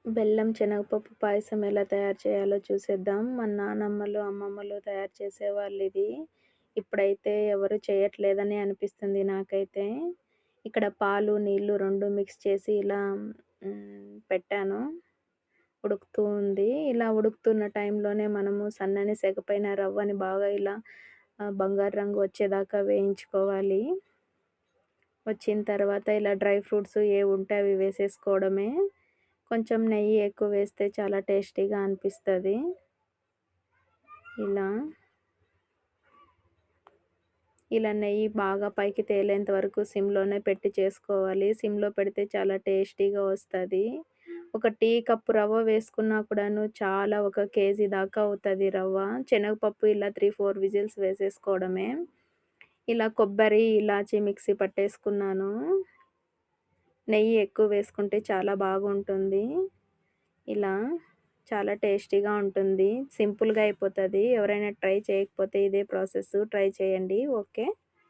బెల్లం శనగపప్పు పాయసం ఎలా తయారు చేయాలో చూసేద్దాం. మన నానమ్మలు, అమ్మమ్మలు తయారు చేసేవాళ్ళిది. ఇప్పుడైతే ఎవరు చేయట్లేదని అనిపిస్తుంది నాకైతే. ఇక్కడ పాలు, నీళ్ళు 2 మిక్స్ చేసి ఇలా పెట్టాను. ఉడుకుతూ ఉంది. ఇలా ఉడుకుతున్న టైంలోనే మనము సన్నని సెగ పైన రవ్వని బాగా ఇలా బంగారు రంగు వచ్చేదాకా వేయించుకోవాలి. వచ్చిన తర్వాత ఇలా డ్రై ఫ్రూట్స్ ఏవుంటే అవి వేసేసుకోవడమే. కొంచెం నెయ్యి ఎక్కువ వేస్తే చాలా టేస్టీగా అనిపిస్తది. ఇలా. ఇలా నెయ్యి బాగా పైకి తేలేంత వరకు సిమ్‌లోనే పెట్టి చేసుకోవాలి. సిమ్‌లో పెడితే చాలా టేస్టీగా వస్తది. ఒక టీ కప్పు రవ్వ వేసుకున్నా కూడాను చాలా ఒక కేజీ దాకా అవుతది రవ్వ. శనగపప్పు ఇలా 3, 4 విజిల్స్ వేసేసుకోవడమే. ఇలా కొబ్బరి, ఇలాచి మిక్సీ పట్టేసుకున్నాను. నెయ్యి ఎక్కువ వేసుకుంటే చాలా బాగుంటుంది. ఇలా చాలా టేస్టీగా ఉంటుంది. సింపుల్‌గా అయిపోతది. ఎవరైనా ట్రై చేయకపోతే ఇదే ప్రాసెస్ ట్రై చేయండి. ఓకే.